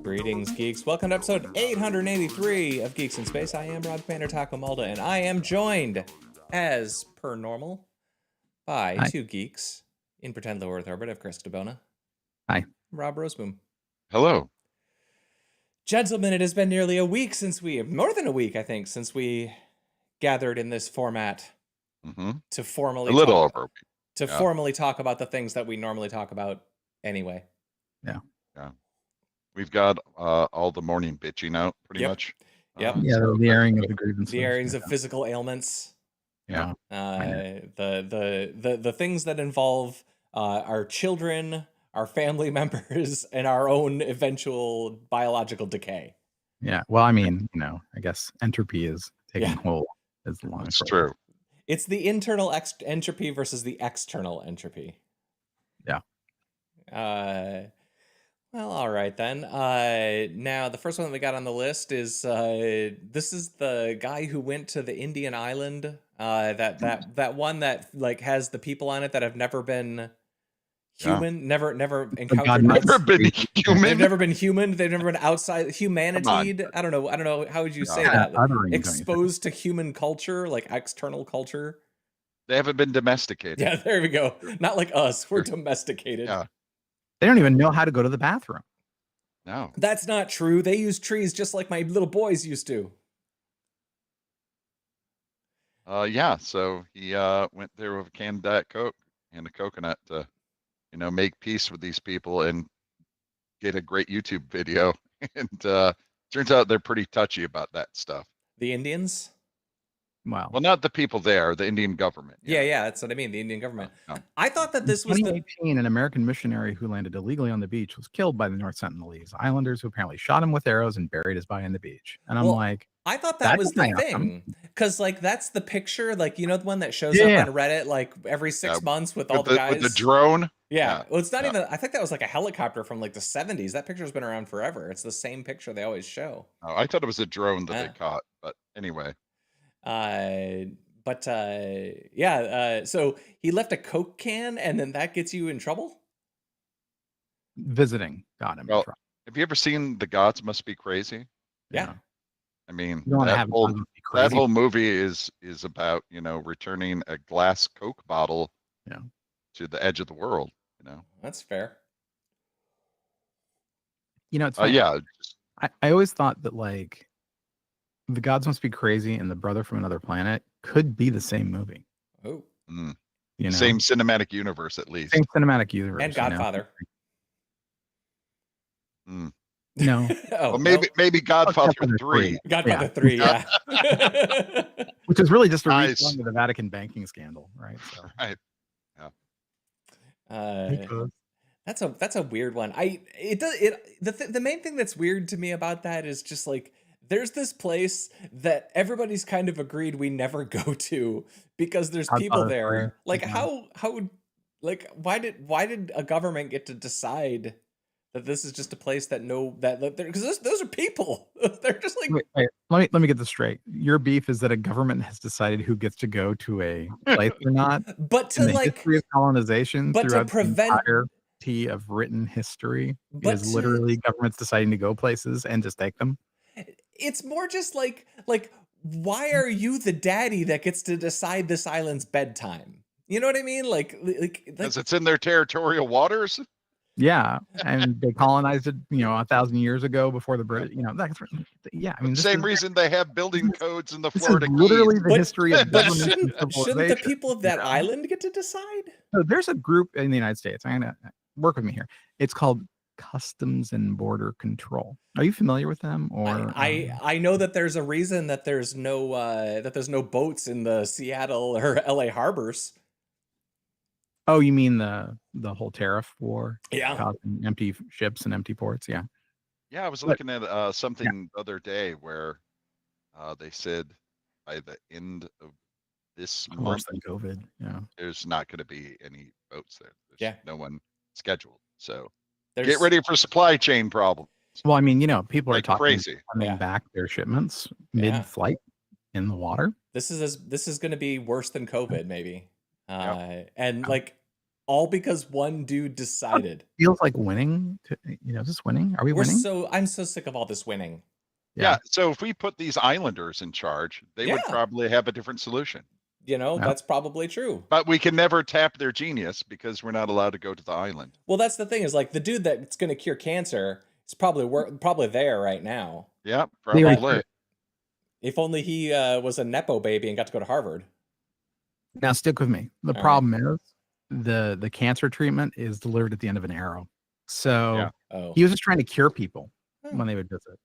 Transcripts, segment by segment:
Greetings, geeks. Welcome to episode 883 of Geeks in Space. I am Rob Commander Tacomalda, and I am joined, as per normal, by two geeks in Pretend Low Earth Orbit of Chris DeBona. Hi. Rob Roseboom. Hello. Gentlemen, it has been nearly a week more than a week, I think, since we gathered in this format to formally formally talk about the things that we normally talk about anyway. Yeah. We've got all the morning bitching out pretty much. Yep. The airing of the grievances. The airings of physical ailments. Yeah. The things that involve our children, our family members, and our own eventual biological decay. Yeah. Well, I mean, I guess entropy is taking hold. It's true. It's the internal entropy versus the external entropy. Yeah. Well, all right then. Now the first one that we got on the list is this is the guy who went to the Indian island. That one that like has the people on it that have never been human, never encountered. Never been human. They've never been human. They've never been outside humanity. I don't know. How would you say that? Exposed to human culture, like external culture. They haven't been domesticated. Yeah, there we go. Not like us. We're domesticated. Yeah. They don't even know how to go to the bathroom. No. That's not true. They use trees just like my little boys used to. So he went there with a can of Diet Coke and a coconut to, make peace with these people and get a great YouTube video. And turns out they're pretty touchy about that stuff. The Indians? Wow. Well, not the people there, the Indian government. Yeah, that's what I mean. The Indian government. No. I thought that this was 2018, an American missionary who landed illegally on the beach was killed by the North Sentinelese Islanders, who apparently shot him with arrows and buried his body on the beach. And I'm like, I thought that was the thing, because like that's the picture, like the one that shows up on Reddit like every 6 months with all the guys with the drone. Yeah. Well, it's not even. I think that was like a helicopter from like the 70s. That picture's been around forever. It's the same picture they always show. Oh, I thought it was a drone that they caught, but anyway. So he left a Coke can, and then that gets you in trouble. Visiting got him. Well, have you ever seen The Gods Must Be Crazy? Yeah. I mean, that whole movie is about returning a glass Coke bottle to the edge of the world. That's fair. It's funny. I always thought that like The Gods Must Be Crazy and The Brother from Another Planet could be the same movie. Oh. Same cinematic universe, at least. Same cinematic universe. And Godfather. No. Well, maybe Godfather 3. Godfather 3, yeah. Which is really just a retelling of the Vatican banking scandal, right? So. Right. That's a weird one. The main thing that's weird to me about that is just like there's this place that everybody's kind of agreed we never go to because there's people there. Like how like why did a government get to decide that this is just a place that because those are people. They're just like wait, let me get this straight. Your beef is that a government has decided who gets to go to a place or not. But to the history of colonization, but to prevent the entirety of written history, is literally governments deciding to go places and just take them. It's more just like why are you the daddy that gets to decide this island's bedtime? You know what I mean? Like because it's in their territorial waters. Yeah, and they colonized it, 1,000 years ago before the British. That's yeah. I mean, the same reason they have building codes in the Florida Keys. Literally the history of shouldn't the people of that island get to decide? So there's a group in the United States. I'm gonna work with me here. It's called Customs and Border Control. Are you familiar with them? Or I know that there's a reason that there's no boats in the Seattle or LA harbors. Oh, you mean the whole tariff war? Yeah. Causing empty ships and empty ports. Yeah. Yeah, I was looking at something the other day where they said by the end of this month, worse than COVID. Yeah. There's not going to be any boats there. There's no one scheduled. So There's... Get ready for supply chain problems. Well, I mean, people are talking crazy. Coming back their shipments mid-flight in the water. This is going to be worse than COVID, maybe. And like All because one dude decided. Feels like winning. Is this winning? Are we winning? I'm so sick of all this winning. Yeah. So if we put these islanders in charge, they would probably have a different solution. That's probably true. But we can never tap their genius because we're not allowed to go to the island. Well, that's the thing is like the dude that's going to cure cancer is probably there right now. Yeah, probably. If only he was a Nepo baby and got to go to Harvard. Now stick with me. The problem is the cancer treatment is delivered at the end of an arrow. So he was just trying to cure people when they would visit.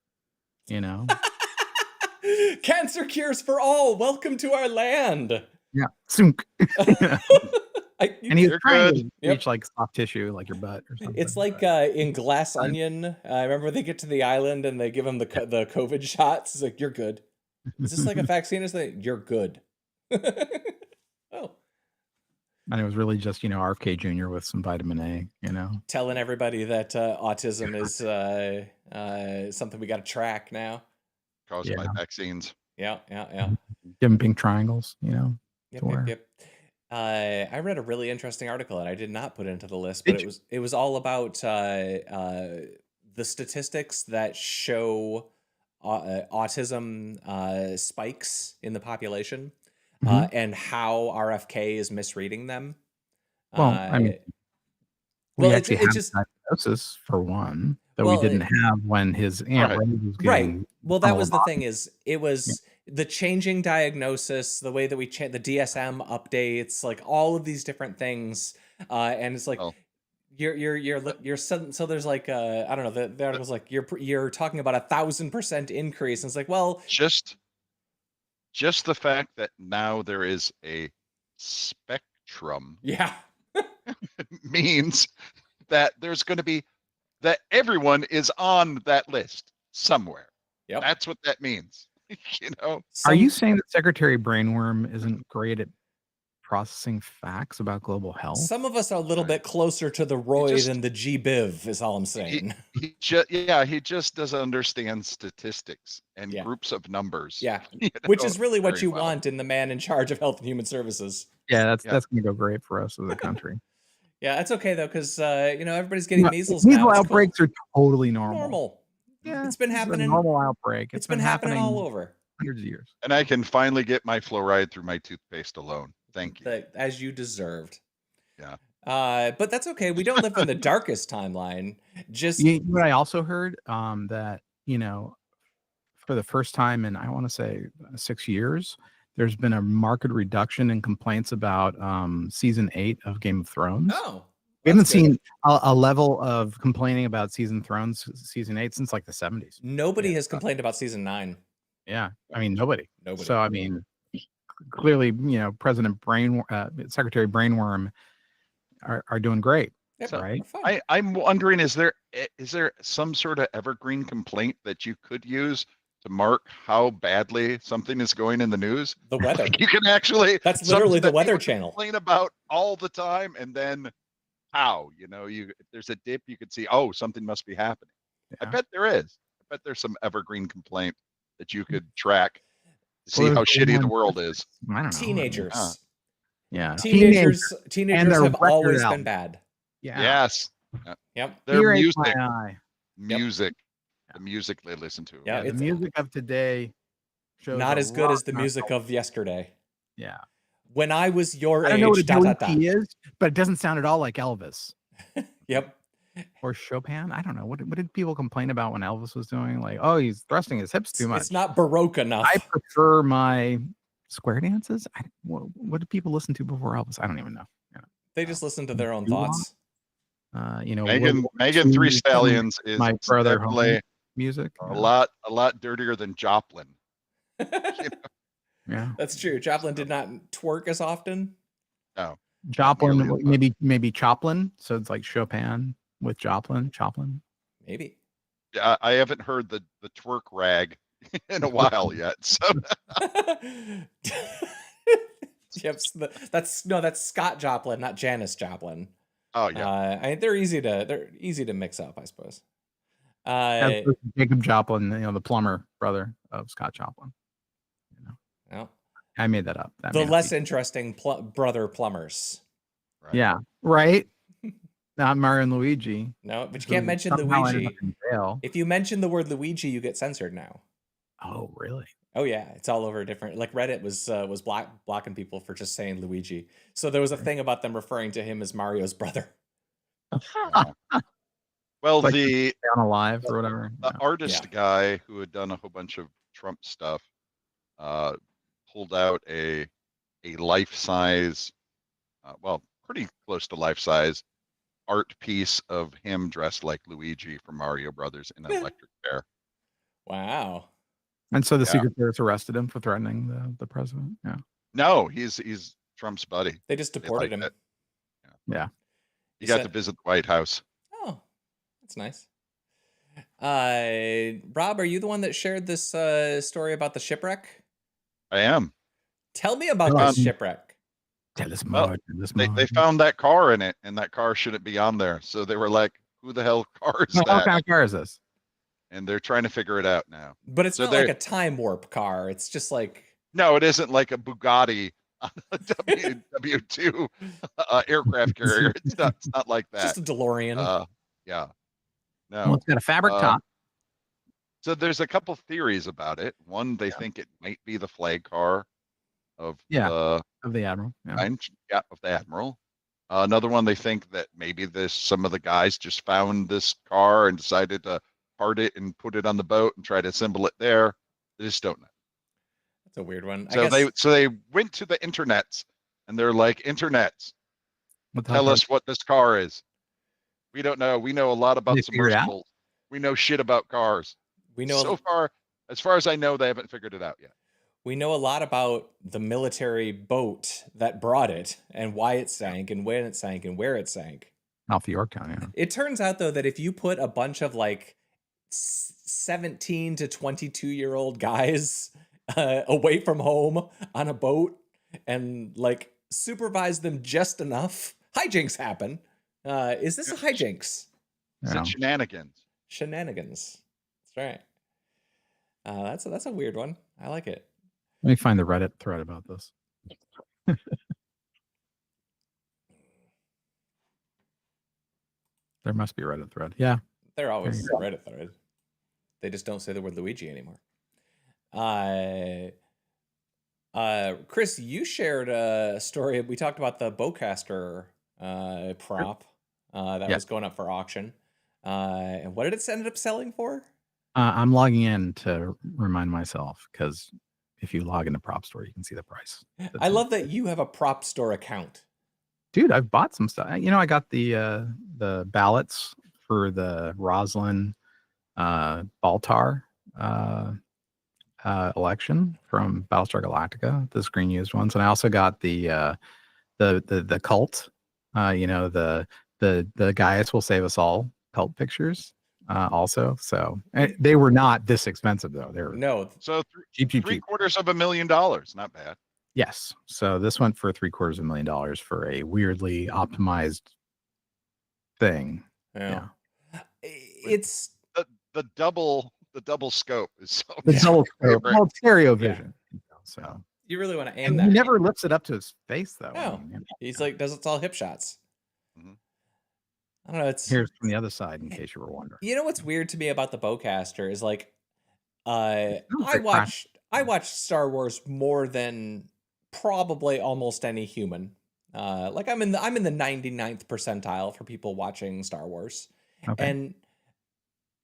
Cancer cures for all. Welcome to our land. Yeah. Sunk. And he's trying to Yep. reach like soft tissue, like your butt or something. It's like in Glass Onion. I remember they get to the island and they give him the COVID shots. It's like, you're good. Is this like a vaccine? Is that you're good? Oh. And it was really just, RFK Jr. with some vitamin A, Telling everybody that autism is something we got to track now. Caused by vaccines. Yeah. Give them pink triangles, Yep. I read a really interesting article that I did not put into the list, but it was all about the statistics that show autism spikes in the population. And how RFK is misreading them. Well, I mean, we actually have diagnosis for one that we didn't have when his aunt was getting. Well, that was the thing is it was the changing diagnosis, the way that we change the DSM updates, like all of these different things, and it's like you're so there's like I don't know the article's like you're talking about 1,000% increase, and it's like just the fact that now there is a spectrum means that there's going to be that everyone is on that list somewhere. Yep. That's what that means. Are you saying that Secretary Brainworm isn't great at processing facts about global health? Some of us are a little bit closer to the Roy than the GBiv is all I'm saying. He just doesn't understand statistics and groups of numbers. Yeah, which is really what you want in the man in charge of Health and Human Services. Yeah, that's going to go great for us as a country. Yeah, that's okay though, because everybody's getting measles. Measles outbreaks are totally normal. Yeah, it's been happening. A normal outbreak. It's been happening all over. Hundreds of years. And I can finally get my fluoride through my toothpaste alone. Thank you. As you deserved. Yeah. But that's okay. We don't live in the darkest timeline. Just what I also heard that for the first time in I want to say 6 years, there's been a marked reduction in complaints about season 8 of Game of Thrones. Oh. We haven't seen a level of complaining about season 8 since like the 70s. Nobody has complained about season 9. Yeah, I mean nobody. So I mean, clearly, President Secretary Brainworm are doing great, right? I'm wondering, is there some sort of evergreen complaint that you could use to mark how badly something is going in the news? The weather. You can actually. That's literally the Weather Channel. Complain about all the time, and then how if there's a dip, you could see, oh, something must be happening. Yeah. I bet there is. I bet there's some evergreen complaint that you could track to see how shitty the world is. I don't know. Teenagers. Yeah. Teenagers have always been bad. Yeah. Yes. Yep. Their music. The music they listen to. Yeah. The music of today shows not as good as the music of yesterday. Yeah. When I was your age, I don't know what he is, but it doesn't sound at all like Elvis. Yep. Or Chopin. I don't know. What did people complain about when Elvis was doing? Like, oh, he's thrusting his hips too much. It's not Baroque enough. I prefer my square dances. What did people listen to before Elvis? I don't even know. Yeah. They just listen to their own thoughts. Megan Three Stallions is my brother definitely music. A lot dirtier than Joplin. Yeah, that's true. Joplin did not twerk as often. No, Joplin maybe Choplin. So it's like Chopin with Joplin. Maybe. Yeah, I haven't heard the twerk rag in a while yet. So. Yep, that's Scott Joplin, not Janis Joplin. Oh yeah, they're easy to mix up, I suppose. Jacob Joplin, the plumber brother of Scott Joplin. Yeah. I made that up. The less interesting brother plumbers. Right. Yeah, right. Not Mario and Luigi. No, but you can't mention somehow ended up Luigi. in jail. If you mention the word Luigi, you get censored now. Oh, really? Oh yeah, it's all over different. Like Reddit was blocking people for just saying Luigi. So there was a thing about them referring to him as Mario's brother. Yeah. Well, Like the Down Alive or whatever. the Yeah. artist guy who had done a whole bunch of Trump stuff pulled out a life-size, well, pretty close to life-size art piece of him dressed like Luigi from Mario Brothers in an electric chair. Wow. And so the Yeah. Secret Service arrested him for threatening the president. Yeah. No, he's Trump's buddy. They just They deported liked him. it. Yeah. He He got said- to visit the White House. Oh, that's nice. Rob, are you the one that shared this story about the shipwreck? I am. Tell me about this shipwreck. Tell us Well, more. Tell us They more. found that car in it, and that car shouldn't be on there. So they were like, "Who the hell car is What that?" kind of car is this? And they're trying to figure it out now. But it's So not like a time warp car. It's just like No, it isn't like a Bugatti on a W2 aircraft carrier. It's not like that. just a DeLorean. Yeah. Well, No. it's got a fabric top. So there's a couple theories about it. One, they think it might be the flag car of Yeah. the Of the Admiral. Yeah. of the Admiral. Another one, they think that maybe some of the guys just found this car and decided to part it and put it on the boat and try to assemble it there. They just don't know. That's a weird one. So I guess they went to the internets and they're like, internets, What the tell hell- us what this car is. We don't know. We know a lot about They figured it out? submersibles. We know shit about cars. we know As far as I know, they haven't figured it out yet. we know a lot about the military boat that brought it and why it sank and when it sank and where it sank. Off the Yorktown, yeah. It turns out though that if you put a bunch of like 17 to 22-year-old guys away from home on a boat and like supervise them just enough, hijinks happen. Is this a hijinks? It's Yeah. shenanigans. Shenanigans. That's right. That's a weird one. I like it. Let me find the Reddit thread about this. There must be a Reddit thread. Yeah. They're always There a Reddit thread. They just don't say the word Luigi anymore. Chris, you shared a story. We talked about the bowcaster prop that Yeah. was going up for auction. And what did it end up selling for? I'm logging in to remind myself because if you log into Prop Store, you can see the price. I love that you have a prop store account. Dude, I've bought some stuff. You know, I got the ballots for the Roslyn Baltar election from Battlestar Galactica, the screen used ones, and I also got the cult. You know, the GIS will save us all cult pictures. Also, so they were not this expensive though. They were No, So cheap. $750,000, not bad. Yes. So this went for $750,000 for a weirdly optimized thing. yeah. It's The double scope is so The my double favorite. well, stereo vision. So you really want to aim and that. he never lifts it up to his face though. No. He's like does it all hip shots. Mhm. I don't know. It's Here's from the other side, in case you were wondering. You know what's weird to me about the bowcaster is like I like watched Star Wars more than probably almost any human. Like I'm in the 99th percentile for people watching Star Wars. Okay. And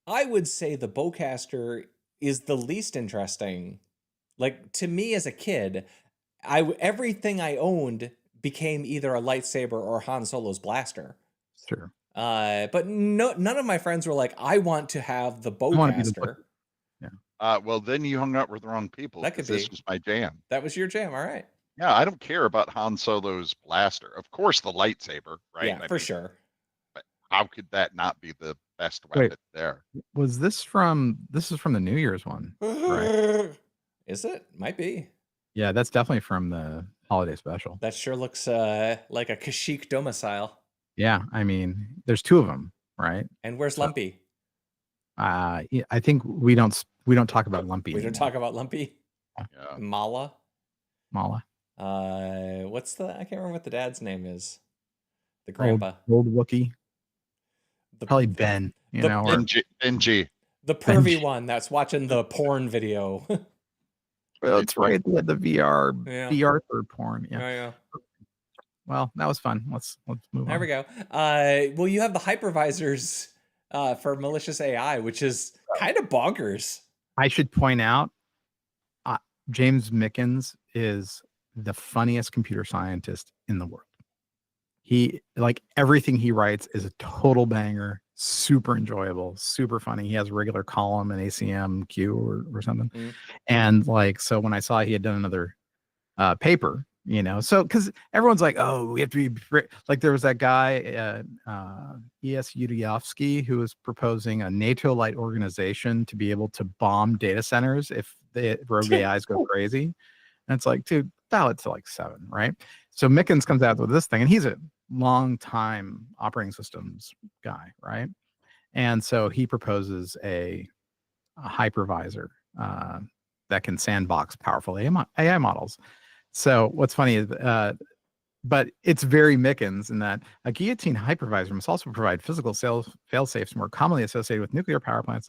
I would say the bowcaster is the least interesting. Like to me as a kid, everything I owned became either a lightsaber or Han Solo's blaster. Sure. But none of my friends were like, I want to have the wanna be the bowcaster. Well, then you hung out with the wrong people. That could 'cause This be. was my jam. That was your jam, all right. Yeah, I don't care about Han Solo's blaster. Of course, the lightsaber, right? Yeah, I for mean, sure. How could that not be the best Wait. weapon there? This is from the New Year's one. Right. Is it? Might be. Yeah, that's definitely from the holiday special. That sure looks like a Kashyyyk domicile. Yeah, I mean, there's two of them, right? And where's Lumpy? Yeah, I think we don't talk about Lumpy. We don't talk about Lumpy. Yeah. Mala. Mala. I can't remember what the dad's name is. the grandpa, old Wookiee, the probably Ben. You the know, or NG. the pervy Benji. one that's watching the porn video. Well, that's right. The VR Yeah. VR third porn. Yeah. Yeah. Well, that was fun. Let's move There on. we go. Well, you have the hypervisors for malicious AI, which is kind of bonkers. I should point out, James Mickens is the funniest computer scientist in the world. He, like, everything he writes is a total banger, super enjoyable, super funny. He has a regular column in ACMQ or something. Mm. And like, so when I saw he had done another paper, you know, so because everyone's like, oh, we have to be like, there was that guy, E.S. Yudiyovsky, who was proposing a NATO-like organization to be able to bomb data centers if the rogue AIs go crazy. And it's like, dude, dial it to like 7, right? So Mickens comes out with this thing, and he's a long time operating systems guy, right? And so he proposes a hypervisor that can sandbox powerful AI models. So what's funny is, but it's very Mickens in that a guillotine hypervisor must also provide physical fail-safes more commonly associated with nuclear power plants.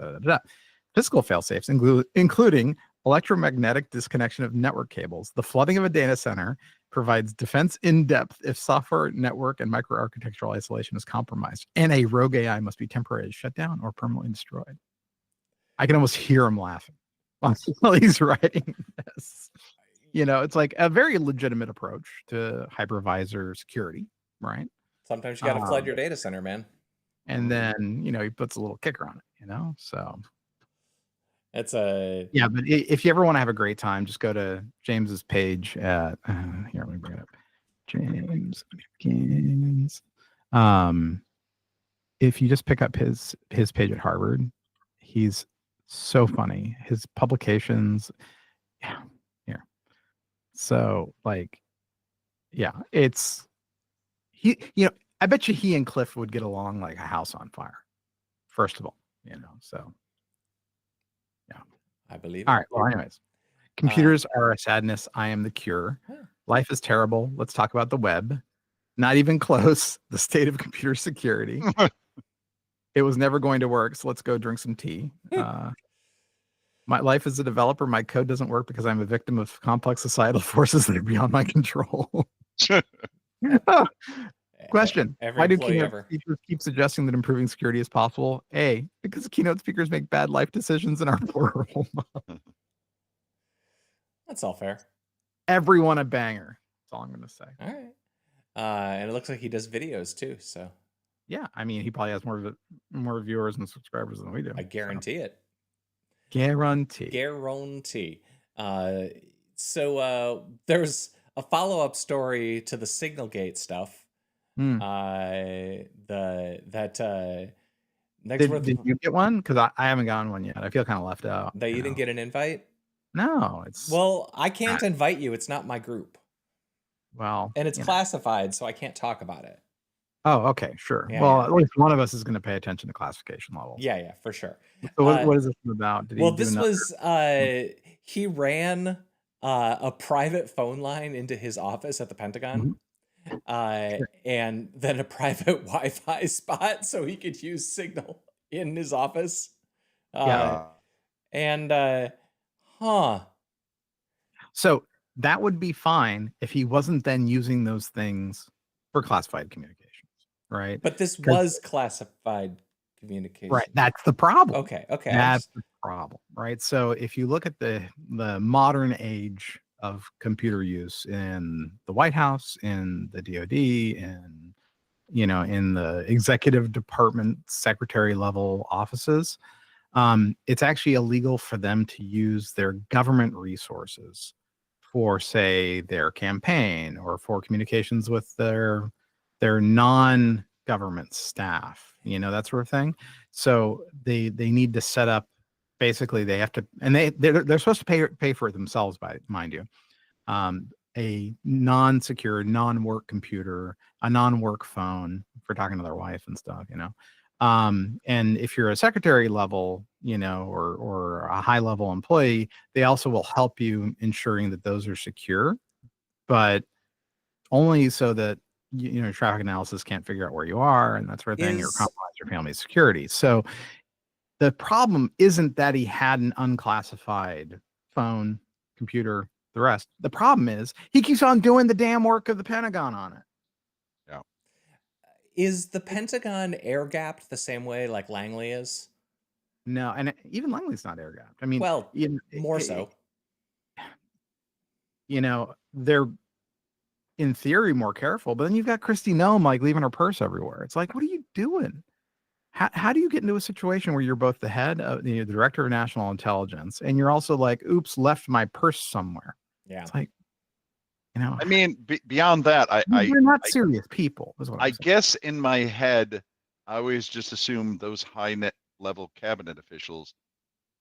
Physical fail-safes including electromagnetic disconnection of network cables. The flooding of a data center provides defense in depth if software, network, and microarchitectural isolation is compromised, and a rogue AI must be temporarily shut down or permanently destroyed. I can almost hear him laughing while he's writing this. You know, it's like a very legitimate approach to hypervisor security, right? Sometimes you got to flood your data center, man. And then, you know, he puts a little kicker on it, you know? So it's a... Yeah, but if you ever want to have a great time, just go to James's page at, here, let me bring it up. James Mickens. If you just pick up his page at Harvard, he's so funny. His publications, yeah. So like, yeah, it's he. You know, I bet you he and Cliff would get along like a house on fire. First of all, you know. So yeah, I believe. All right. Well, anyways, computers are a sadness. I am the cure. Yeah. Life is terrible. Let's talk about the web. Not even close. The state of computer security. It was never going to work. So let's go drink some tea. My life as a developer, my code doesn't work because I'm a victim of complex societal forces that are beyond my control. Question. Why do keynote speakers keep suggesting that improving security is possible? A, because keynote speakers make bad life decisions and are poor role models. That's all fair. Everyone a banger. That's all I'm going to say. All right. And it looks like he does videos too. So yeah, I mean, he probably has more viewers and subscribers than we do. I guarantee it. Guarantee. So there's a follow-up story to the Signalgate stuff. Did you get one? Because I haven't gotten one yet. I feel kind of left out. That you didn't get an invite? No, it's... Well, I can't invite you. It's not my group. Well, and it's classified, so I can't talk about it. Oh, okay, sure. Yeah, well, yeah. At least one of us is going to pay attention to classification levels. Yeah, for sure. So what is this about? Well, this was he ran a private phone line into his office at the Pentagon, and then a private Wi-Fi spot so he could use Signal in his office. So that would be fine if he wasn't then using those things for classified communications, right? But this was classified communication. Right. That's the problem. Okay. That's the problem, right? So if you look at the modern age of computer use in the White House, in the DoD, and in the executive department secretary level offices, it's actually illegal for them to use their government resources for, say, their campaign or for communications with their non-government staff, that sort of thing. So they need to set up, basically they have to, and they're supposed to pay for it themselves, mind you, a non-secure, non-work computer, a non-work phone for talking to their wife and stuff, and if you're a secretary level, or a high level employee, they also will help you ensuring that those are secure, but only so that traffic analysis can't figure out where you are and that sort of thing, or Is compromise your family's security. So the problem isn't that he had an unclassified phone, computer, the rest. The problem is he keeps on doing the damn work of the Pentagon on it. Yeah. is the Pentagon air gapped the same way like Langley is? No, and even Langley's not air gapped. I mean, Well, more so. They're in theory more careful, but then you've got Kristi Noem like leaving her purse everywhere. It's like, what are you doing? How do you get into a situation where you're both the head of the director of national intelligence and you're also like, oops, left my purse somewhere? Yeah. It's like, I mean, beyond that, they're not serious people. Is what I guess in my head, I always just assume those high net level cabinet officials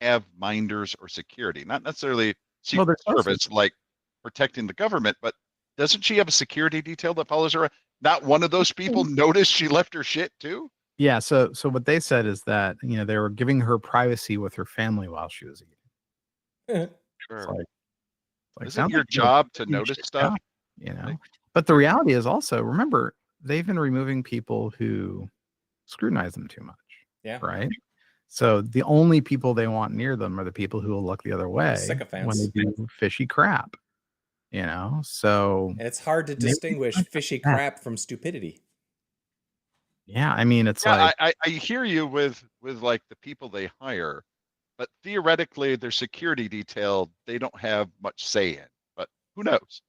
have minders or security, not necessarily secret service, like protecting the government, but doesn't she have a security detail that follows her? Not one of those people noticed she left her shit too? Yeah. So what they said is that, they were giving her privacy with her family while she was eating. Sure. It's isn't your job to notice stuff? But the reality is also, remember, they've been removing people who scrutinize them too much. Yeah. Right. So the only people they want near them are the people who will look the other way when they do fishy crap. So and it's hard to distinguish fishy crap from stupidity. Yeah, I mean, it's like I hear you with like the people they hire, but theoretically their security detail they don't have much say in. But who knows?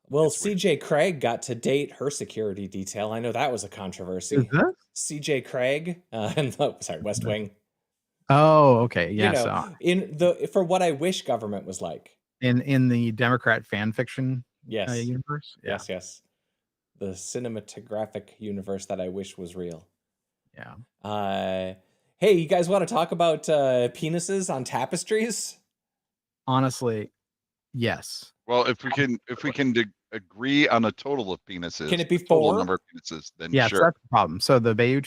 Well, CJ Craig got to date her security detail. I know that was a controversy. CJ Craig, West Wing. Oh, okay. Yes. For What I Wish Government Was Like. In the Democrat fan fiction universe? Yeah. Yes. The cinematographic universe that I wish was real. Yeah. Hey, you guys want to talk about penises on tapestries? Honestly, yes. Well, if we can agree on a total of penises, can it be total 4 number of penises? Then yeah, sure. So that's the problem. So the Bayeux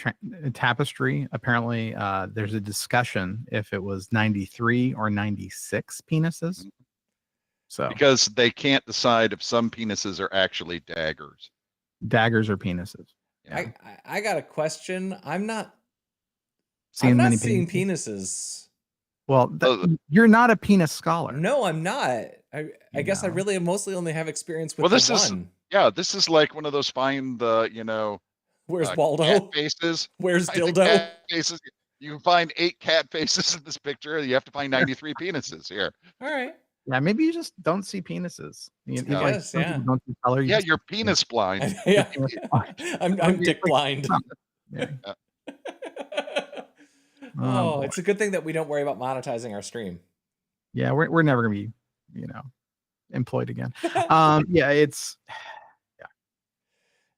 Tapestry, apparently, there's a discussion if it was 93 or 96 penises. Mm-hmm. So because they can't decide if some penises are actually daggers. Daggers or penises. Yeah. I got a question. I'm not seeing penises. Well, you're not a penis scholar. No, I'm not. I guess I really mostly only have experience with this is like one of those find the where's Waldo cat faces, where's dildo faces. You can find 8 cat faces in this picture. You have to find 93 penises here. All right. Yeah, maybe you just don't see penises. Don't see color. You're penis blind. Yeah. I'm dick blind. Yeah. Oh, it's a good thing that we don't worry about monetizing our stream. Yeah, we're never gonna be, employed again. It's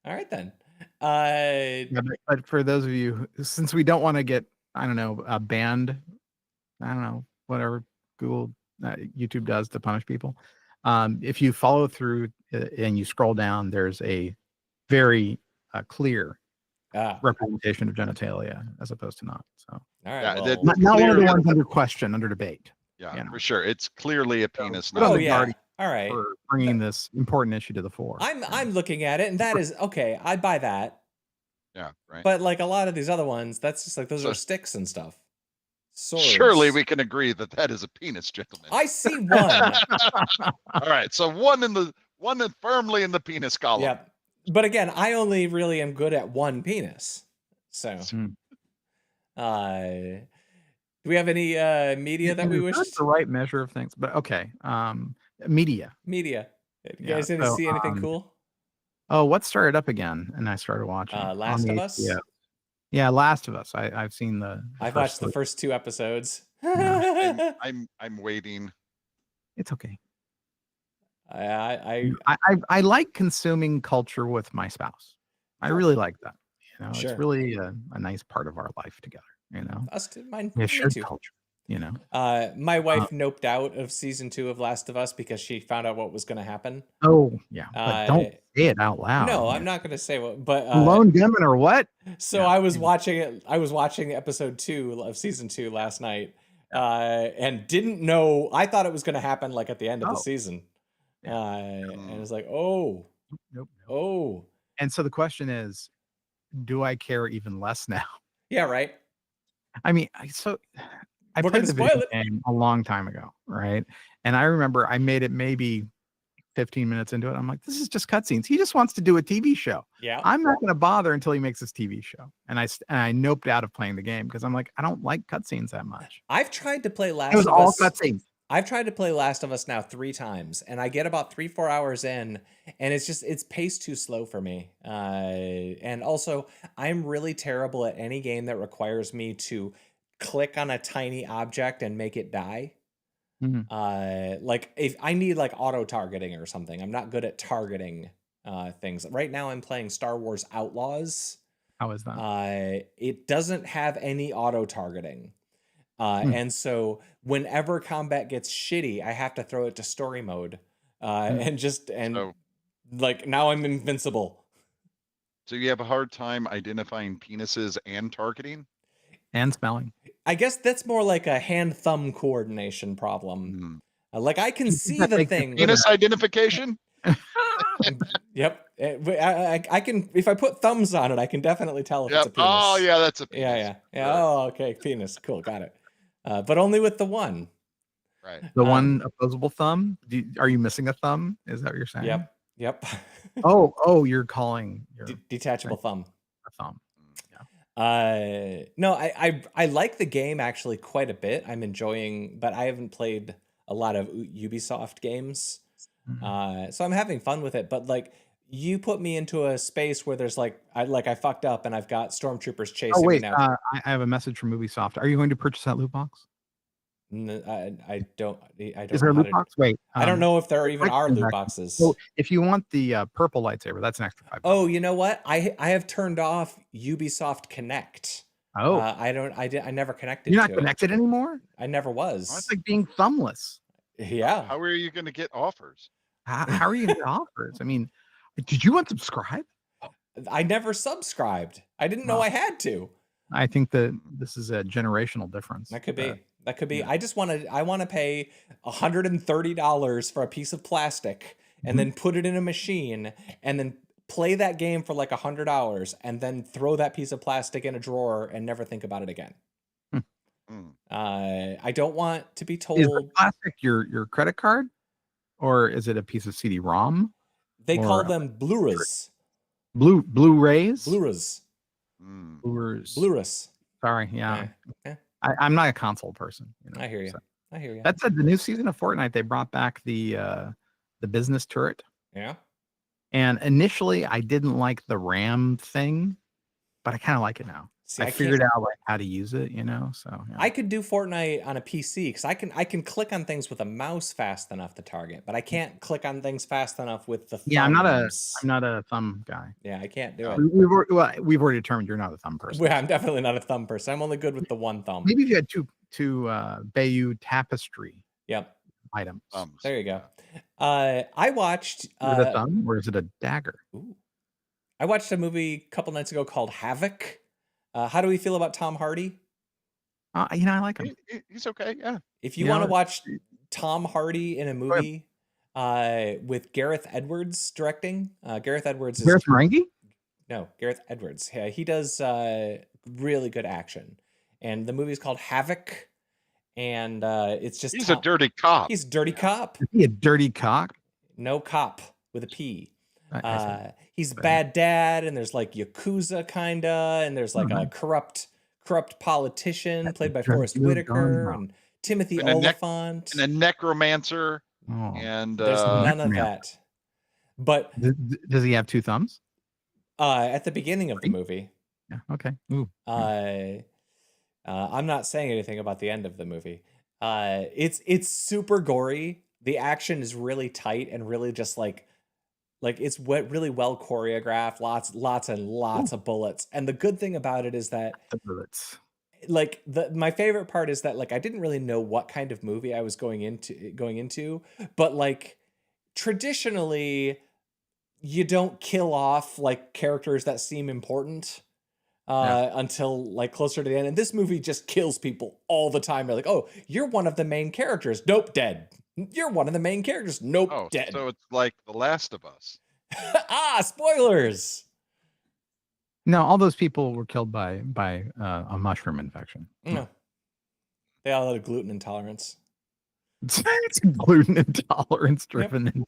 All right then. But for those of you, since we don't want to get, banned, whatever Google, YouTube does to punish people. If you follow through and you scroll down, there's a very clear representation of genitalia as opposed to not. So, all right, not one of the ones under question, under debate. Yeah, for sure. It's clearly a penis. Oh yeah. All right. For bringing this important issue to the fore. I'm looking at it, and that is okay. I buy that. Yeah, right. But like a lot of these other ones, that's just like those are sticks and stuff. Swords. Surely we can agree that is a penis, gentlemen. I see one. All right, so one firmly in the penis column. Yeah, but again, I only really am good at one penis. So, do we have any media that we wish? That's the right measure of things, but okay. Media. You guys didn't see anything cool? Oh, what started up again? And I started watching Last of Us. Yeah, Last of Us. I've seen I've watched the first 2 episodes. I'm waiting. It's okay. I like consuming culture with my spouse. I really like that. Sure. It's really a nice part of our life together. Us too. Mine. Yeah, me too. Culture. My wife noped out of season 2 of Last of Us because she found out what was going to happen. Oh yeah, but don't say it out loud. No, I'm not going to say what. But lone gunman or what? So I was watching it. I was watching episode 2 of season 2 last night, and didn't know. I thought it was going to happen like at the end of the season. And it's like, oh, Nope. oh, And so the question is, do I care even less now? yeah, right. I mean, I We're played gonna the spoil video it. game a long time ago, right? And I remember I made it maybe 15 minutes into it. I'm like, this is just cutscenes. He just wants to do a TV show. Yeah, I'm not going to bother until he makes his TV show. And I noped out of playing the game because I'm like, I don't like cutscenes that much. I've tried to play It Last was of all Us. cutscenes. I've tried to play Last of Us now 3 times, and I get about 3-4 hours in, and it's paced too slow for me. And also, I'm really terrible at any game that requires me to click on a tiny object and make it die. Like if I need like auto targeting or something, I'm not good at targeting things. Right now, I'm playing Star Wars Outlaws. How is that? It doesn't have any auto targeting. And so whenever combat gets shitty, I have to throw it to story mode. So, Like now I'm invincible. so you have a hard time identifying penises and targeting? And smelling. I guess that's more like a hand-thumb coordination problem. Like I can see that the makes it thing. Penis identification? Yep. I can, if I put thumbs on it, I can definitely tell if it's a Yep. penis. Oh, yeah, that's a penis. Yeah. Sure. Oh, okay. Penis. Cool. Got it. But only with the one. Right. The one opposable thumb. Are you missing a thumb? Is that what you're saying? Yep. Oh, you're calling your detachable thumb. a thumb. No, I like the game actually quite a bit. I'm enjoying, but I haven't played a lot of Ubisoft games. So I'm having fun with it, but like you put me into a space where there's like I fucked up and I've got stormtroopers chasing me now. I have a message from Ubisoft. Are you going to purchase that loot box? I don't. Is there a loot box? Wait, I don't know if there even are loot boxes. So if you want the purple lightsaber, that's an extra $5. Oh, you know what? I have turned off Ubisoft Connect. Oh, I never connected. You're not to connected anymore. I never was. Oh, it's like being thumbless. Yeah. How are you going to get offers? How are you going to get offers? I mean, did you unsubscribe? I never subscribed. I didn't know I had to. I think that this is a generational difference. That could be. That could be. Yeah. I want to pay $130 for a piece of plastic and then put it in a machine and then play that game for like 100 hours and then throw that piece of plastic in a drawer and never think about it again. I don't want to be told. Is the plastic your credit card, or is it a piece of CD-ROM? They call them Blu-rays. Blu-rays. Blu-rays. Blu-rays. Sorry, yeah. I'm not a console person. You know, I hear you. So. I hear you. That said, the new season of Fortnite, they brought back the business turret. Yeah. And initially, I didn't like the RAM thing, but I kind of like it now. See, I figured out like how to use it, you know. So yeah. I could do Fortnite on a PC because I can click on things with a mouse fast enough to target, but I can't click on things fast enough with the thumbs. Yeah, I'm not a thumb guy. Yeah, I can't do it. We've already determined you're not a thumb person. Well, I'm definitely not a thumb person. I'm only good with the one thumb. Maybe if you had two Bayou Tapestry. Yep. Items. There you go. I watched. Is it a thumb or is it a dagger? Ooh. I watched a movie a couple nights ago called Havoc. How do we feel about Tom Hardy? You know, I like him. He's okay. Yeah. If you want to watch Tom Hardy in a movie with Gareth Edwards directing, Gareth Edwards is Gareth Marenghi? No, Gareth Edwards. Yeah, he does really good action, and the movie is called Havoc. And it's just he's a dirty cop. He's a dirty cop. Is he a dirty cock? No, cop with a P. He's a bad dad, and there's like Yakuza kinda, and there's like a corrupt politician played by Forrest Whitaker and Timothy Oliphant and a necromancer. And there's none of that. But does he have two thumbs? At the beginning of the movie. Yeah. Okay. Ooh. I'm not saying anything about the end of the movie. It's super gory. The action is really tight and really just like it's really well choreographed. Lots and lots of bullets. And the good thing about it is that the bullets. Like my favorite part is that like I didn't really know what kind of movie I was going into, but like traditionally you don't kill off like characters that seem important. Until like closer to the end. And this movie just kills people all the time. You're like, oh, you're one of the main characters. Nope, dead. You're one of the main characters. Nope, Oh, dead. so it's like The Last of Us. Spoilers. No, all those people were killed by a mushroom infection. No. They all had a gluten intolerance. It's gluten intolerance driven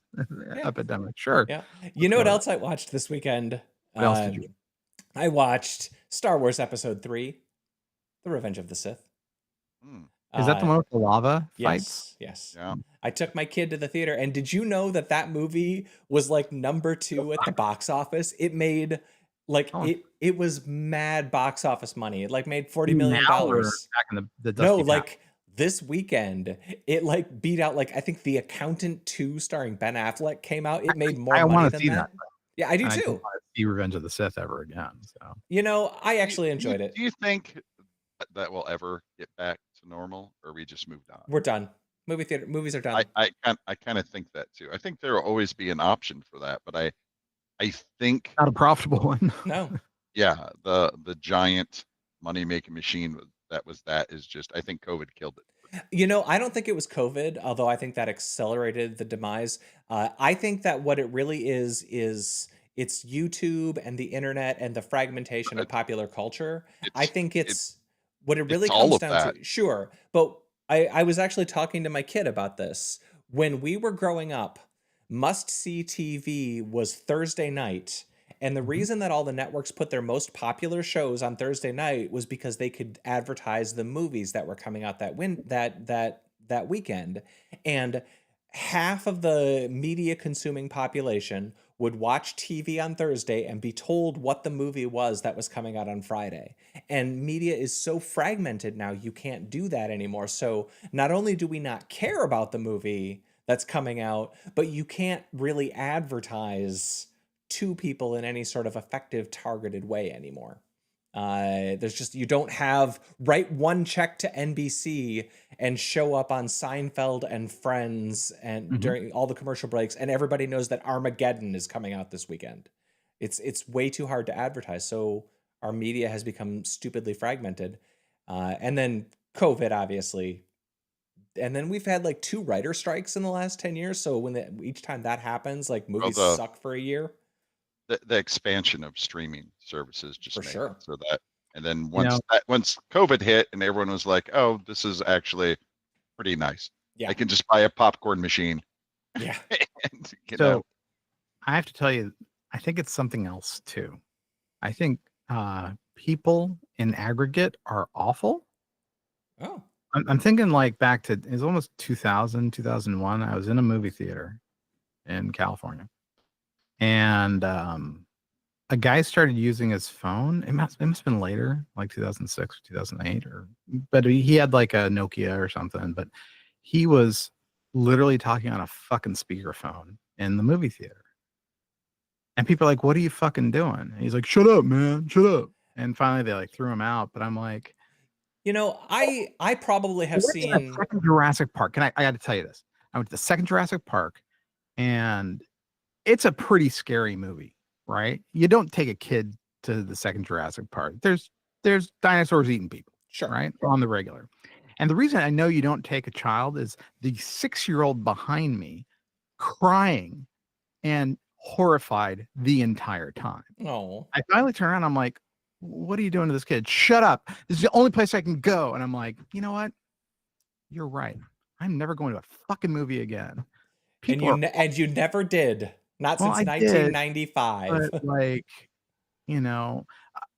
epidemic. Sure. Yeah. You know what else I watched this weekend? What else did you? I watched Star Wars Episode 3, The Revenge of the Sith. Is that the one with the lava fights? Yes. Yeah. I took my kid to the theater, and did you know that movie was like #2 at the box office? It made like it was mad box office money. It like made $40 million. Back in the dusty past? Like this weekend, it like beat out like I think The Accountant 2 starring Ben Affleck came out. It made more money than that. Yeah, I do too. I don't want to see Revenge of the Sith ever again. So I actually enjoyed it. Do you think that will ever get back to normal, or we just moved on? We're done. Movies are done. I kind of think that too. I think there will always be an option for that, but I think not a profitable one. No. Yeah, the giant money making machine that is just, I think COVID killed it. I don't think it was COVID, although I think that accelerated the demise. I think that what it really is it's YouTube and the internet and the fragmentation of popular culture. I think it's what it really comes down to. Sure. But I was actually talking to my kid about this. When we were growing up, must-see TV was Thursday night. And the reason that all the networks put their most popular shows on Thursday night was because they could advertise the movies that were coming out that weekend. And half of the media consuming population would watch TV on Thursday and be told what the movie was that was coming out on Friday. And media is so fragmented now, you can't do that anymore. So not only do we not care about the movie that's coming out, but you can't really advertise to people in any sort of effective targeted way anymore. There's just, you don't have write one check to NBC and show up on Seinfeld and Friends and during all the commercial breaks, and everybody knows that Armageddon is coming out this weekend. It's way too hard to advertise. So our media has become stupidly fragmented. And then COVID, obviously. And then we've had like 2 writer strikes in the last 10 years. So when each time that happens, like movies suck for a year. The expansion of streaming services just made it so that, and then once COVID hit and everyone was like, oh, this is actually pretty nice. Yeah. I can just buy a popcorn machine. Yeah. So I have to tell you, I think it's something else too. I think people in aggregate are awful. Oh. I'm thinking like back to, it's almost 2000, 2001. I was in a movie theater in California. And a guy started using his phone. It must have been later, like 2006 or 2008, but he had like a Nokia or something. But he was literally talking on a fucking speakerphone in the movie theater. And people are like, "What are you fucking doing?" And he's like, "Shut up, man, shut up." And finally, they like threw him out. But I'm like, I probably have seen second Jurassic Park. I got to tell you this. I went to the second Jurassic Park, and it's a pretty scary movie, right? You don't take a kid to the second Jurassic Park. There's dinosaurs eating people, sure, right? On the regular. And the reason I know you don't take a child is the 6-year-old behind me crying and horrified the entire time. Oh. I finally turn around. I'm like, what are you doing to this kid? Shut up. This is the only place I can go. And I'm like, you know what? You're right. I'm never going to a fucking movie again. And you never did. Not since 1995. But like,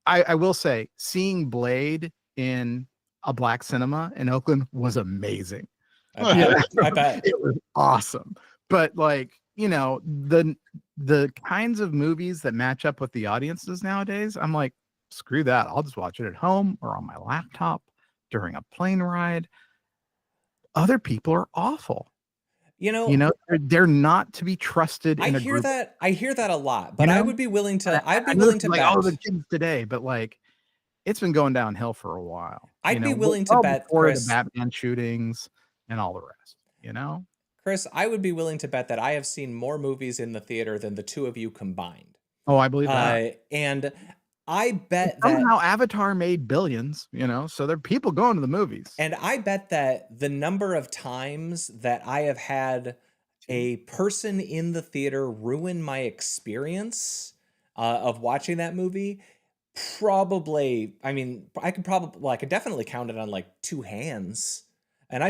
I will say, seeing Blade in a black cinema in Oakland was amazing. I bet. It was awesome. But like, the kinds of movies that match up with the audiences nowadays, I'm like, screw that. I'll just watch it at home or on my laptop during a plane ride. Other people are awful. They're not to be trusted. I hear that a lot, but I would be willing to. I'd be willing to bet. All the kids today, but like, it's been going downhill for a while. I'd be willing to bet, Chris, the Batman shootings and all the rest. Chris, I would be willing to bet that I have seen more movies in the theater than the two of you combined. Oh, I believe that. And I bet that Somehow Avatar made billions, so there are people going to the movies. And I bet that the number of times that I have had a person in the theater ruin my experience of watching that movie, probably, I mean, I could definitely count it on like two hands. And I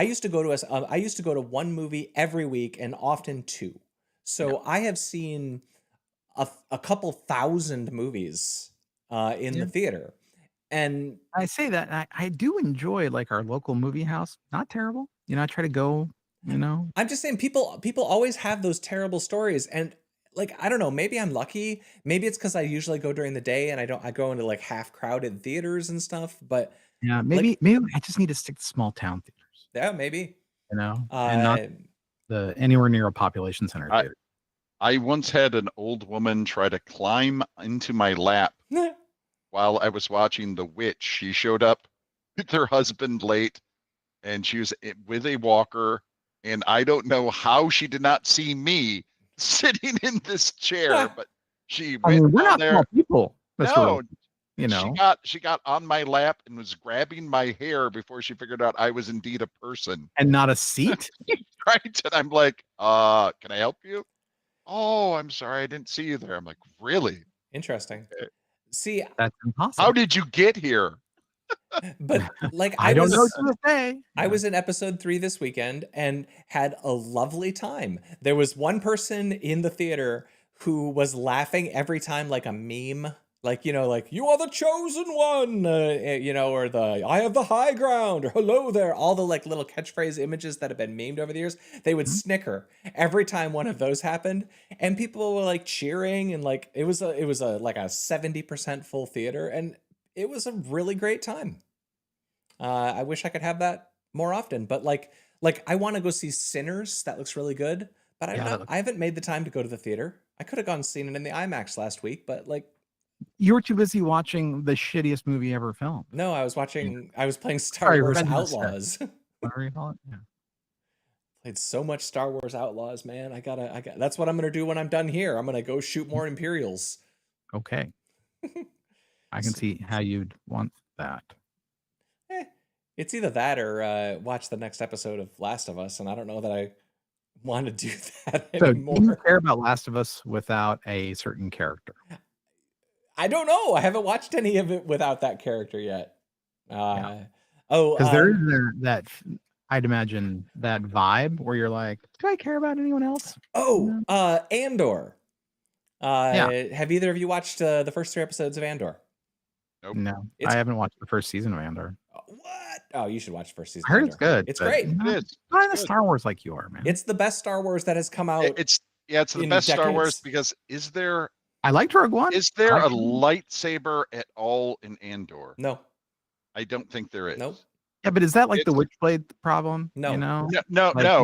used to go to one movie every week and often two. So I have seen a couple thousand movies in the theater. And I say that I do enjoy like our local movie house. Not terrible. I try to go, I'm just saying people always have those terrible stories, and like I don't know, maybe I'm lucky. Maybe it's because I usually go during the day and I go into like half crowded theaters and stuff. But yeah, like, maybe I just need to stick to small town theaters, yeah, maybe. and not the anywhere near a population center theater. I once had an old woman try to climb into my lap while I was watching The Witch. She showed up with her husband late, and she was with a walker, and I don't know how she did not see me sitting in this chair, but she went we're down not there. small people, Mr. No, she got on my lap and was grabbing my hair before she figured out I was indeed a person and not a seat. right, and I'm like, can I help you? Oh, I'm sorry, I didn't see you there. I'm like, really? Interesting. See, that's impossible. How did you get here? But like I don't know to this day. I was in episode 3 this weekend and had a lovely time. There was one person in the theater who was laughing every time like a meme. Like, like, you are the chosen one, or the, I have the high ground, or hello there. All the like little catchphrase images that have been memed over the years, they would snicker every time one of those happened. And people were like cheering, and like, it was like a 70% full theater. And it was a really great time. I wish I could have that more often, but like I want to go see Sinners. That looks really good, but I haven't made the time to go to the theater. I could have gone and seen it in the IMAX last week, but like, you were too busy watching the shittiest movie ever filmed. No, I was playing Star Wars Outlaws. Whatever you call it. Yeah. Played so much Star Wars Outlaws, man. I got that's what I'm gonna do when I'm done here. I'm gonna go shoot more Imperials. Okay. I can see how you'd want that. It's either that or watch the next episode of Last of Us, and I don't know that I want to do that anymore. So do you care about Last of Us without a certain character? I don't know. I haven't watched any of it without that character yet. Because there is that, I'd imagine, that vibe where you're like, do I care about anyone else? Andor. Have either of you watched the first 3 episodes of Andor? Nope. No, I haven't watched the first season of Andor. What? Oh, you should watch the first season. I heard it's good. It's great. It is. Not the Star Wars like you are, man. It's the best Star Wars that has come out. It's the best Star Wars because I liked Rogue One. Is there a lightsaber at all in Andor? No. I don't think there is. Nope. Yeah, but is that like the Witchblade problem? No. No.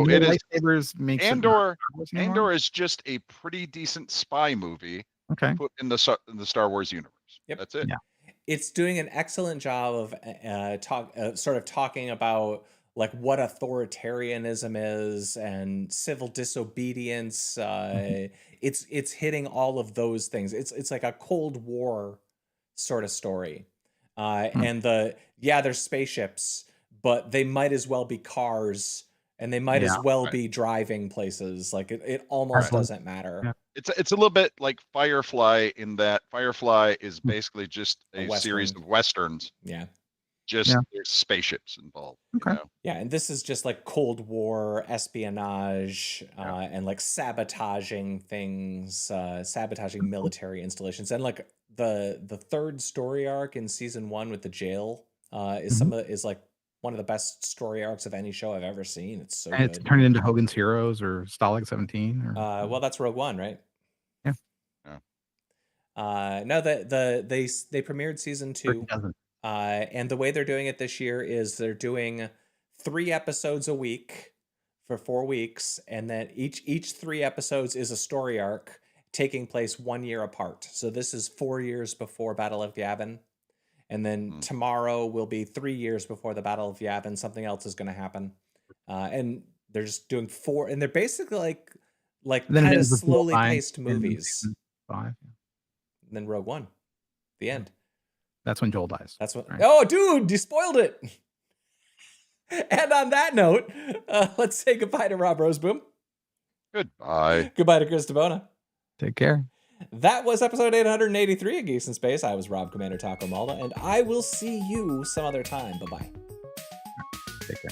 It is. Lightsabers makes Andor is just a pretty decent spy movie. Okay. Put in the Star Wars universe. Yep. That's it. Yeah. It's doing an excellent job of sort of talking about like what authoritarianism is and civil disobedience. It's hitting all of those things. It's like a Cold War sort of story. And there's spaceships, but they might as well be cars, and they might as well be driving places. Like it almost doesn't matter. Yeah. It's a little bit like Firefly in that Firefly is basically just a series of westerns. Yeah. There's spaceships involved. Okay. Yeah, and this is just like Cold War espionage and like sabotaging things, sabotaging military installations, and like the third story arc in season 1 with the jail is like one of the best story arcs of any show I've ever seen. It's so good. It's turning into Hogan's Heroes or Stalag 17. Well, that's Rogue One, right? Yeah. No, they premiered season 2. And the way they're doing it this year is they're doing 3 episodes a week for 4 weeks, and then each 3 episodes is a story arc taking place 1 year apart. So this is 4 years before Battle of Yavin, and then tomorrow will be 3 years before the Battle of Yavin. Something else is going to happen, and they're just doing 4, and they're basically like kind of slowly paced movies. 5. And then Rogue One. The end. That's when Joel dies. That's what. Right. Oh, dude, you spoiled it. And on that note, let's say goodbye to Rob Roseboom. Goodbye. Goodbye to Chris DeBona. Take care. That was episode 883 of Geeks in Space. I was Rob Commander Taco Malta, and I will see you some other time. Bye-bye. Take care.